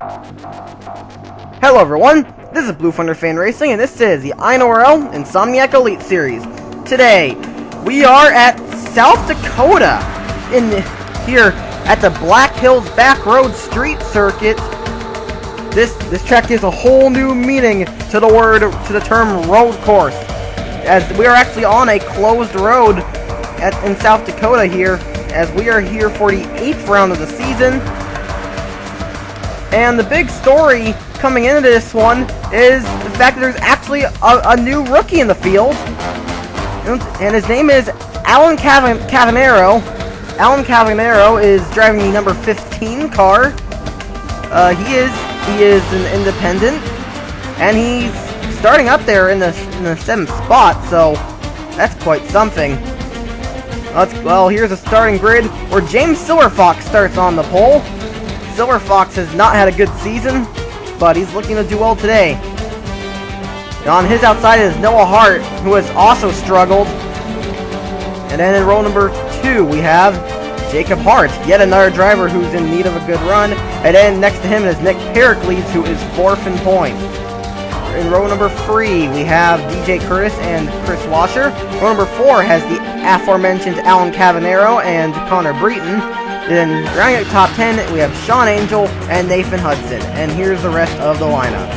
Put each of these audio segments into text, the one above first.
Hello everyone, this is Blue Thunder Fan Racing, and this is the INORL Insomniac Elite Series. Today, we are at South Dakota, here at the Black Hills Back Road Street Circuit. This track gives a whole new meaning to the term road course, as we are actually on a closed road in South Dakota here, as we are here for the 8th round of the season. And the big story coming into this one is the fact that there's actually a new rookie in the field. And his name is Alan Cavanero. Alan Cavanero is driving the number 15 car. He is an independent, and he's starting up there in the 7th spot, so that's quite something. Well, here's a starting grid where James Silverfox starts on the pole. Silver Fox has not had a good season, but he's looking to do well today. And on his outside is Noah Hart, who has also struggled. And then in row number 2, we have Jacob Hart, yet another driver who's in need of a good run. And then next to him is Nick Pericles, who is 4th in points. In row number 3, we have DJ Curtis and Chris Washer. Row number 4 has the aforementioned Alan Cavanero and Connor Breton. Then rounding out top 10, we have Sean Angel and Nathan Hudson. And here's the rest of the lineup.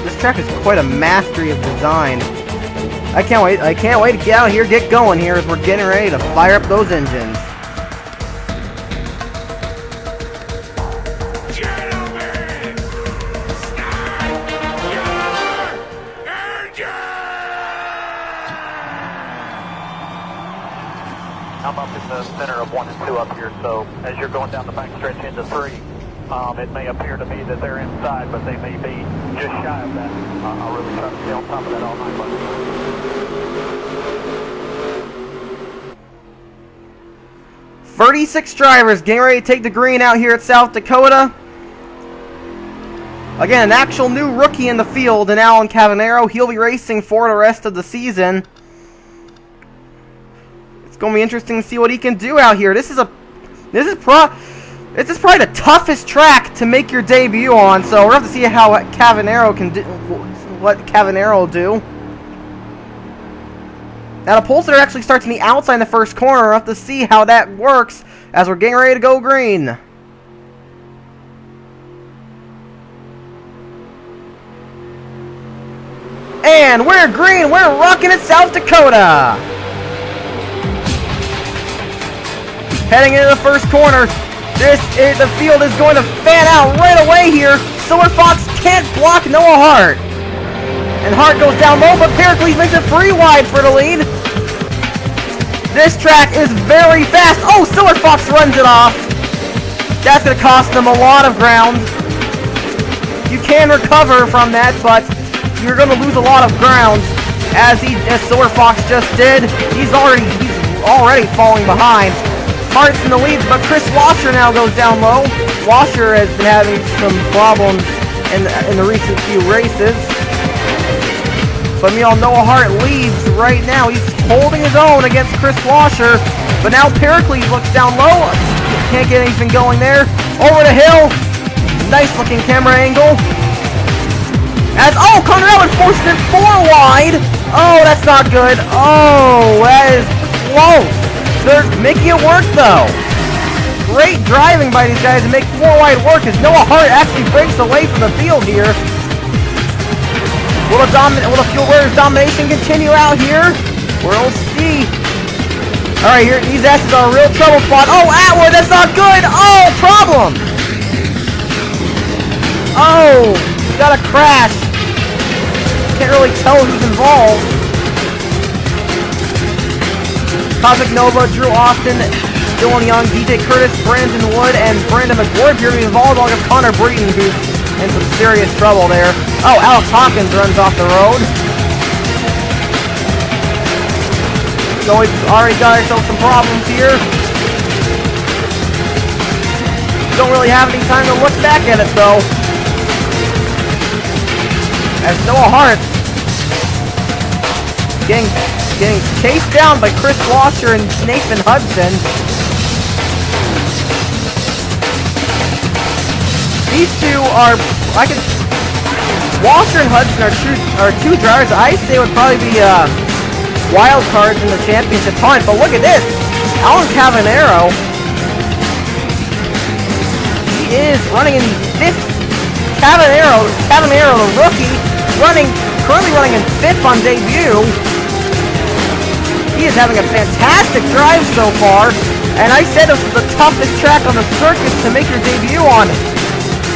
This track is quite a mastery of design. I can't wait to get out here, get going here as we're getting ready to fire up those engines. Gentlemen, start your engine! I'm up in the center of 1 and 2 up here, so as you're going down the back stretch into 3, it may appear to me that they're inside, but they may be just shy of that. I'll really try to stay on top of that all night long. 36 drivers getting ready to take the green out here at South Dakota. Again, an actual new rookie in the field in Alan Cavanero. He'll be racing for the rest of the season. It's going to be interesting to see what he can do out here. This is probably the toughest track to make your debut on, so we'll have to see how Cavanero can do, what Cavanero will do. Now the pole sitter actually starts on the outside in the first corner. We'll have to see how that works as we're getting ready to go green. And we're green. We're rocking at South Dakota. Heading into the first corner. The field is going to fan out right away here. Silver Fox can't block Noah Hart. And Hart goes down low, but Pericles makes it free wide for the lead. This track is very fast. Oh, Silver Fox runs it off. That's going to cost him a lot of ground. You can recover from that, but you're going to lose a lot of ground. As Silver Fox just did. He's already falling behind. Hart's in the lead, but Chris Washer now goes down low. Washer has been having some problems in the recent few races. But Noah Hart leads right now. He's holding his own against Chris Washer. But now Pericles looks down low. Can't get anything going there. Over the hill. Nice looking camera angle. Conrad forced it 4 wide. Oh, that's not good. Oh, that is close. They're making it work, though. Great driving by these guys to make 4 wide work as Noah Hart actually breaks away from the field here. Will the Fuel Warriors domination continue out here? We'll see. Alright, here, these S's are a real trouble spot. Oh, Atwood, that's not good. Oh, problem. Oh, got a crash. Can't really tell who's involved. Cosmic Nova, Drew Austin, Dylan Young, DJ Curtis, Brandon Wood, and Brandon McWard appear to be involved, along with Connor Breton, who's in some serious trouble there. Oh, Alex Hawkins runs off the road. So we've already got ourselves some problems here. Don't really have any time to look back at it though. As Noah Hart getting chased down by Chris Washer and Nathan Hudson. These two are, Washer and Hudson are two drivers I say would probably be wild cards in the championship hunt. But look at this, Alan Cavanero. He is running in fifth. Cavanero, the rookie, currently running in fifth on debut. He is having a fantastic drive so far, and I said this was the toughest track on the circuit to make your debut on.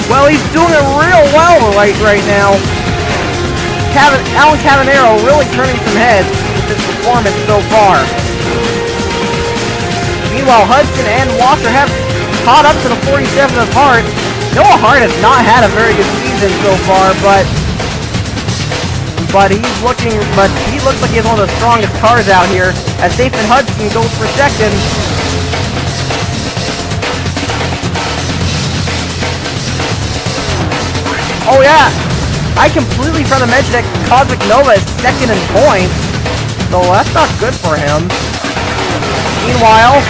Well, he's doing it real well right now. Alan Cavanero really turning some heads with his performance so far. Meanwhile, Hudson and Washer have caught up to the 47 of Hart. Noah Hart has not had a very good season so far, but he looks like he has one of the strongest cars out here as Nathan Hudson goes for second. Oh yeah, I completely forgot to mention that Cosmic Nova is second in points, so that's not good for him. Meanwhile,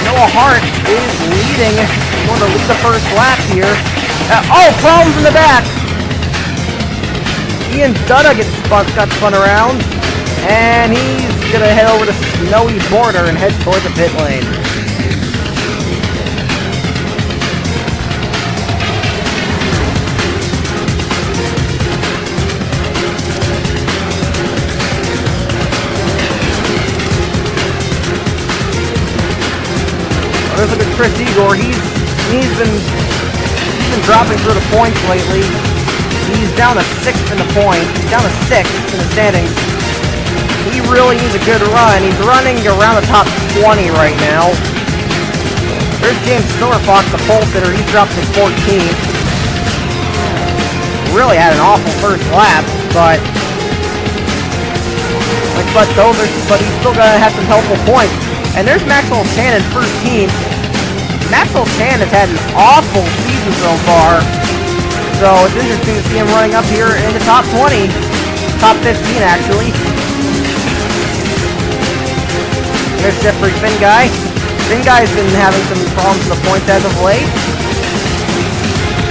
Noah Hart is leading. He's going to lead the first lap here. Problems in the back. Ian Dutta got spun around, and he's going to head over to Snowy Border and head toward the pit lane. There's a good Chris Igor. He's been dropping through the points lately. He's down to 6th in the points. He's down to 6th in the standings. He really needs a good run. He's running around the top 20 right now. There's James Silverfox, the pole sitter. He's dropped to 14th. Really had an awful first lap, but he's still gonna have some helpful points. And there's Maxwell Chan in 13th. Maxwell Chan has had an awful season so far. So it's interesting to see him running up here in the top 20. Top 15 actually. There's Jeffrey Finguy. Finguy's been having some problems with the points as of late.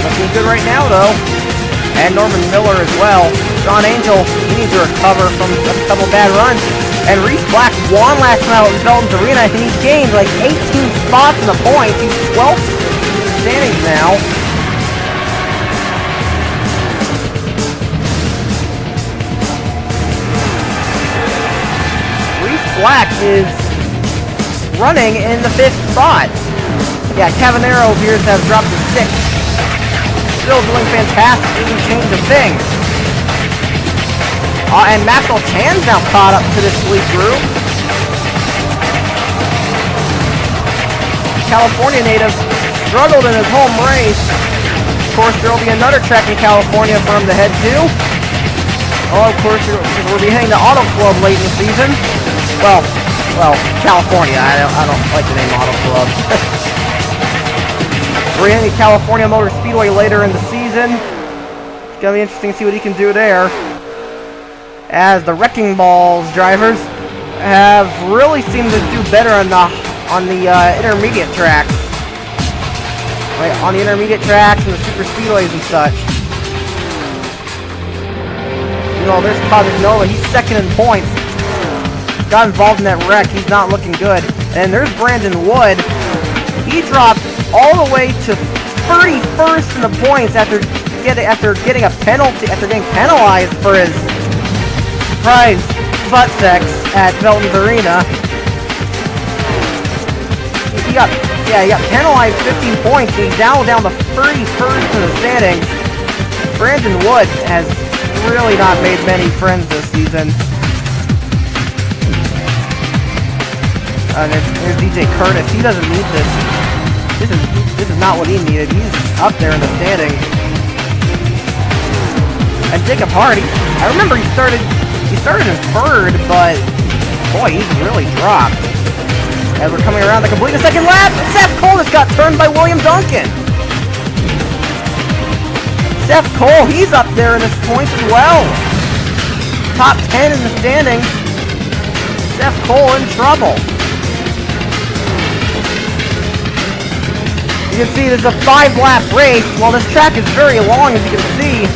Looking good right now though. And Norman Miller as well. John Angel, he needs to recover from a couple bad runs. And Reese Black won last night at Velton's Arena, and he gained like 18 spots in the points. He's 12th in the standings now. Reese Black is running in the 5th spot. Yeah, Cavanero appears to have dropped to 6th. Still doing fantastic, didn't change a thing. And Maxwell Chan's now caught up to this lead group. California native struggled in his home race. Of course, there will be another track in California for him to head to. Oh, of course, we'll be heading to Auto Club late in the season. Well, California. I don't like the name Auto Club. We're heading to California Motor Speedway later in the season. It's gonna be interesting to see what he can do there. As the Wrecking Balls drivers have really seemed to do better on the intermediate tracks. Right, on the intermediate tracks and the super speedways and such. You know, there's Cosmic Nova. He's second in points. Got involved in that wreck. He's not looking good. And there's Brandon Wood. He dropped all the way to 31st in the points after getting a penalty, after getting penalized for his surprise butt sex at Velton's Arena. He got penalized 15 points, and he's now down to 31st in the standings. Brandon Wood has really not made many friends this season. There's DJ Curtis. He doesn't need this. This is not what he needed. He's up there in the standings. And Jacob Hardy, I remember he started in third, but Boy, he's really dropped. As we're coming around to complete the second lap, Seth Cole just got turned by William Duncan. Seth Cole, he's up there in his points as well. Top 10 in the standings. Seth Cole in trouble. You can see this is a 5-lap race. Well, this track is very long, as you can see.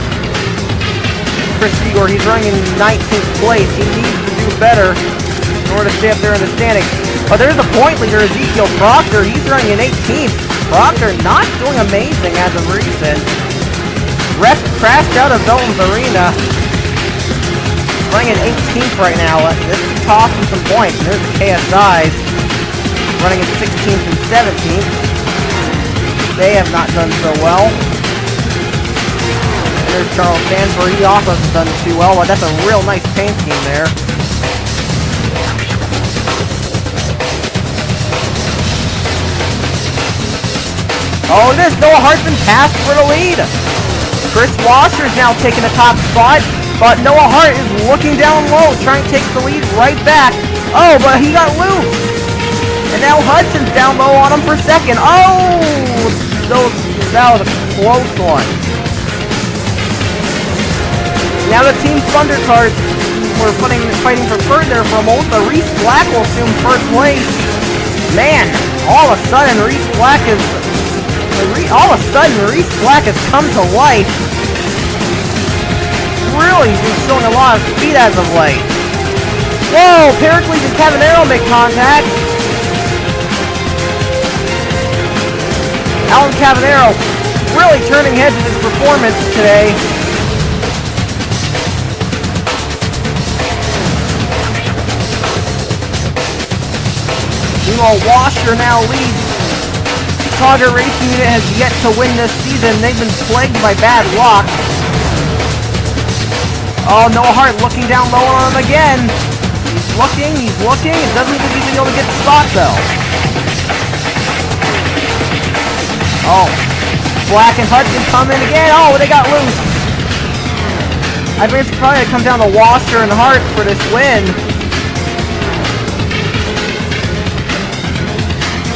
Chris Igor, he's running in 19th place. He needs to do better in order to stay up there in the standings. But there's the point leader, Ezekiel Proctor. He's running in 18th. Proctor not doing amazing as of recent. Ref crashed out of Belton's Arena. Running in 18th right now. This is costing some points. And there's the KSIs running in 16th and 17th. They have not done so well. And there's Charles Sanford. He also hasn't done too well, but that's a real nice paint scheme there. Oh, this Noah Hartman passed for the lead. Chris Washer is now taking the top spot, but Noah Hart is looking down low, trying to take the lead right back. Oh, but he got loose. And now Hudson's down low on him for second. Oh, that was a close one. Now the Team Thunder cars were fighting for third there for a moment, but Reese Black will assume first place. Man, all of a sudden Reese Black has come to life. Really been showing a lot of speed as of late. Whoa, Pericles and Cavanero make contact. Alan Cavanero really turning heads with his performance today. Meanwhile, Washer now leads. Target Racing Unit has yet to win this season. They've been plagued by bad luck. Oh, Noah Hart looking down low on him again. He's looking. It doesn't look like he's able to get the spot though. Oh, Black and Hudson come in again. Oh, they got loose. I think it's probably going to come down to Washer and Hart for this win.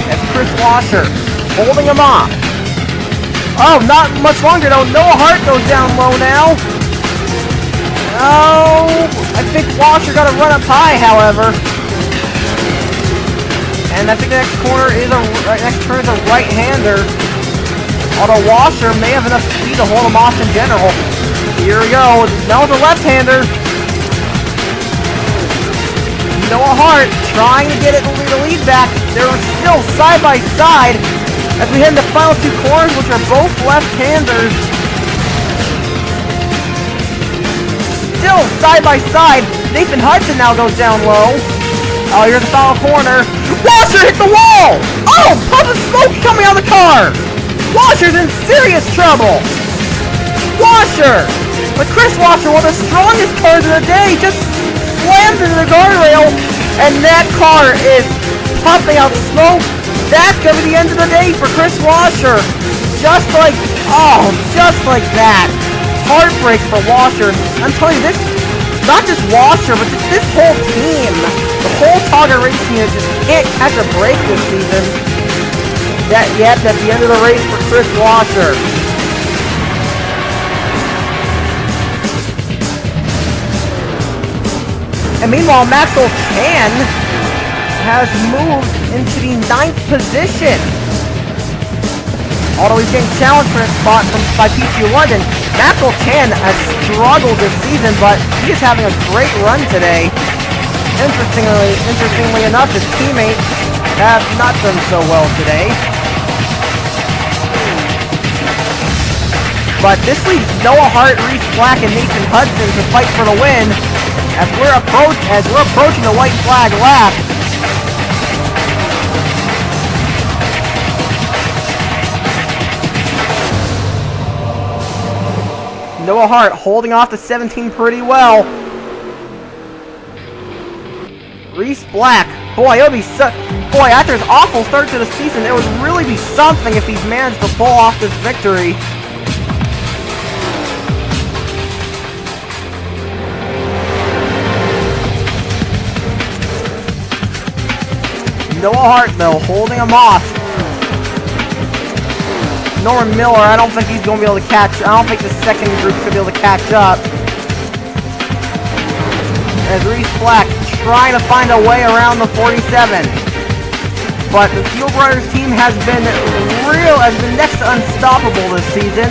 That's Chris Washer holding him off. Oh, not much longer though. Noah Hart goes down low now. Oh, I think Washer got a run up high, however. And I think the next turn is a right-hander. Although Washer may have enough speed to hold him off in general. Here we go. Now with a left-hander. Noah Hart trying to get the lead back. They're still side by side as we head into the final two corners, which are both left-handers. Still side by side. Nathan Hudson now goes down low. Oh, here's the final corner. Washer hit the wall! Oh, puff of smoke coming out of the car! Washer's in serious trouble! Washer! But Chris Washer, one of the strongest cars of the day, just slammed into the guardrail, and that car is puffing out smoke. That's gonna be the end of the day for Chris Washer. Just like that. Heartbreak for Washer. I'm telling you, this, not just Washer, but this whole team, the whole Target Racing Unit just can't catch a break this season. That's the end of the race for Chris Washer. And meanwhile, Maxwell Chan has moved into the 9th position. Although he's getting challenged for his spot by PTU London, Maxwell Chan has struggled this season, but he is having a great run today. Interestingly enough, his teammates have not done so well today. But this leaves Noah Hart, Reese Black, and Nathan Hudson to fight for the win as we're approaching the white flag lap. Noah Hart holding off the 17 pretty well. Reese Black, boy, after his awful start to the season, it would really be something if he's managed to pull off this victory. Noah Hart, though, holding him off. Norman Miller, I don't think he's going to be able to catch. I don't think the second group's going to be able to catch up. As Reese Black trying to find a way around the 47. But the Field Runners team has been next to unstoppable this season.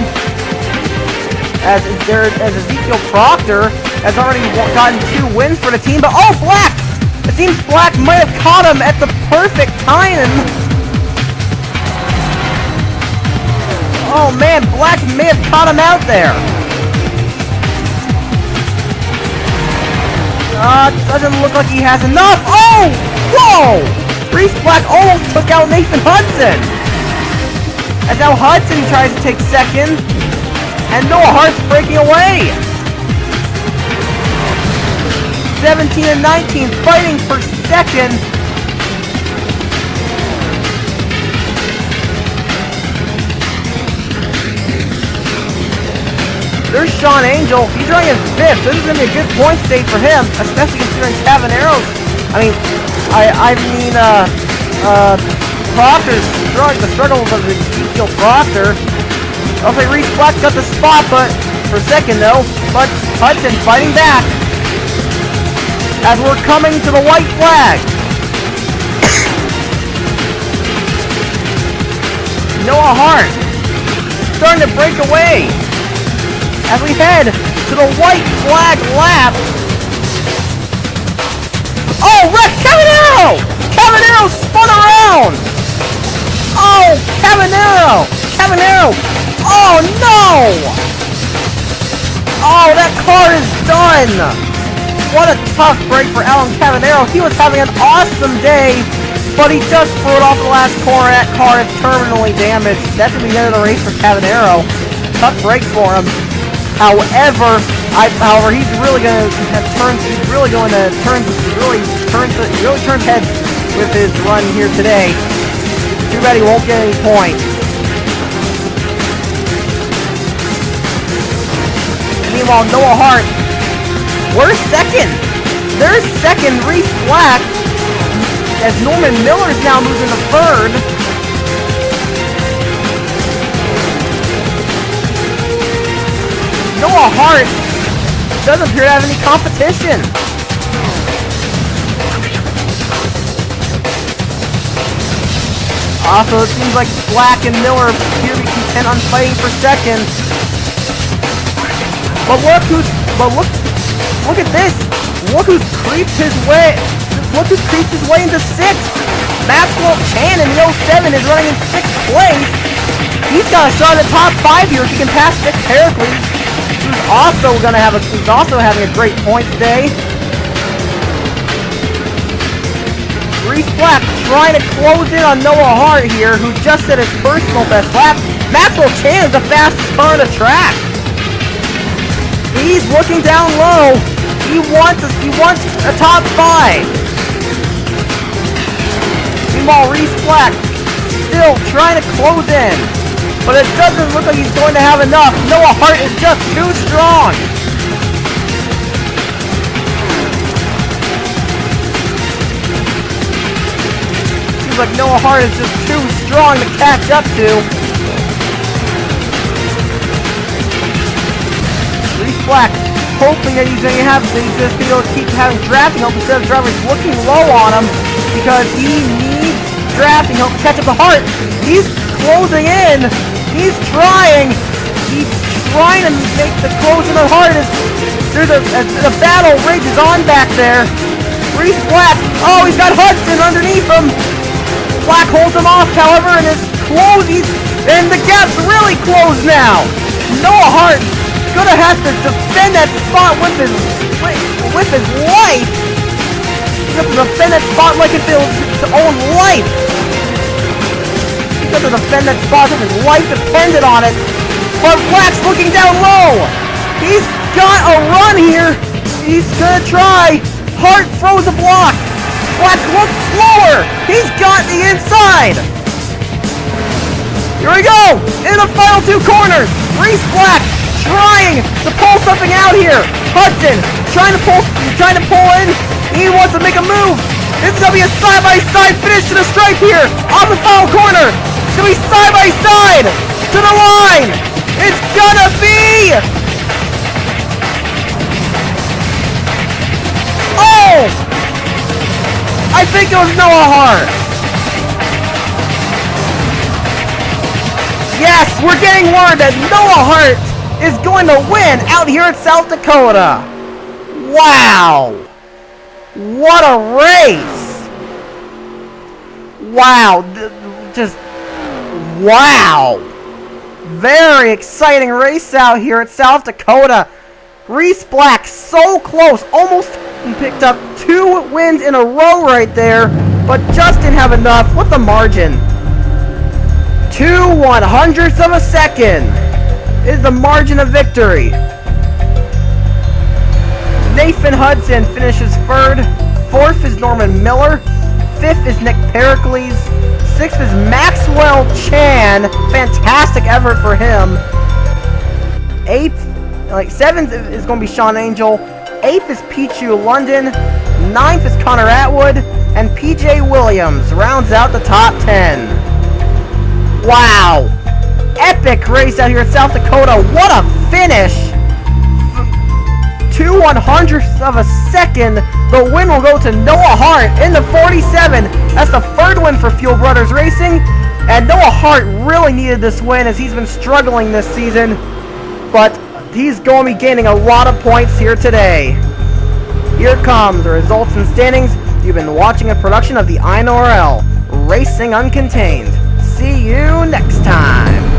As Ezekiel Proctor has already gotten 2 wins for the team. But oh, Black! It seems Black might have caught him at the perfect time. Oh man, Black may have caught him out there. Doesn't look like he has enough. Oh! Whoa! Reese Black almost took out Nathan Hudson. As now Hudson tries to take second. And Noah Hart's breaking away. 17 and 19 fighting for second. There's Sean Angel. He's running his 5th. This is going to be a good point state for him, especially considering Cavanero's. Proctor's the struggles of Ezekiel Proctor. I'll say Reese Black got the spot, but for second though. But Hudson fighting back. As we're coming to the white flag. Noah Hart starting to break away. As we head to the white flag lap. Oh, Rex Cavanero! Cavanero spun around! Oh, Cavanero! Oh, no! Oh, that car is done! What a tough break for Alan Cavanero. He was having an awesome day, but he just threw it off the last corner. That car is terminally damaged. That's going to be the end of the race for Cavanero. Tough break for him. However, he's really going to have turns. He's really going to really turn heads with his run here today. Too bad he won't get any points. Meanwhile, Noah Hart, we're second. There's second, Reese Black, as Norman Miller is now moving to third. Noah Hart doesn't appear to have any competition. Also, it seems like Black and Miller appear to be content on fighting for second. But look at this. Look who's creeped his way into 6th. Maxwell Chan in the 07 is running in 6th place. He's got a shot at the top 5 here if he can pass Vic Pericles, who's also having a great points day. Reese Black trying to close in on Noah Hart here, who just set his personal best lap. Maxwell Chan is the fastest car on the track. He's looking down low. He wants a top 5. Meanwhile, Reese Black still trying to close in, but it doesn't look like he's going to have enough. Noah Hart is just too strong. Seems like Noah Hart is just too strong to catch up to. Reese Black hoping that he's going to be able to keep having drafting help instead of drivers looking low on him, because he needs drafting help to catch up to Hart. He's closing in. He's trying to make the closing of Hart. There's a battle rages on back there. Reese Black, oh, he's got Hudson underneath him. Black holds him off, however, and and the gap's really closed now. Noah Hart gonna have to defend that spot with his life. He's gonna defend that spot like if it was his own life. He's gonna defend that spot if his life depended on it. But Black's looking down low. He's got a run here. He's gonna try. Hart throws a block. Black looks slower. He's got the inside. Here we go. In the final 2 corners. Reese Black trying to pull something out here. Hudson trying to pull in. He wants to make a move. This is gonna be a side-by-side finish to the stripe here on the final corner. It's gonna be side-by-side to the line. It's gonna be. Oh! I think it was Noah Hart. Yes, we're getting word that Noah Hart is going to win out here at South Dakota. Wow. What a race. Wow. Just wow. Very exciting race out here at South Dakota. Reese Black so close. Almost picked up 2 wins in a row right there, but just didn't have enough. What's the margin? 2/100ths of a second is the margin of victory. Nathan Hudson finishes 3rd. 4th is Norman Miller. 5th is Nick Pericles. 6th is Maxwell Chan. Fantastic effort for him. 7th is going to be Sean Angel. 8th is Pichu London. 9th is Connor Atwood. And PJ Williams rounds out the top 10. Wow. Epic race out here in South Dakota. What a finish. 2/100ths of a second. The win will go to Noah Hart in the 47. That's the 3rd win for Fuel Brothers Racing. And Noah Hart really needed this win as he's been struggling this season. But he's going to be gaining a lot of points here today. Here comes the results and standings. You've been watching a production of the INORL Racing Uncontained. See you next time.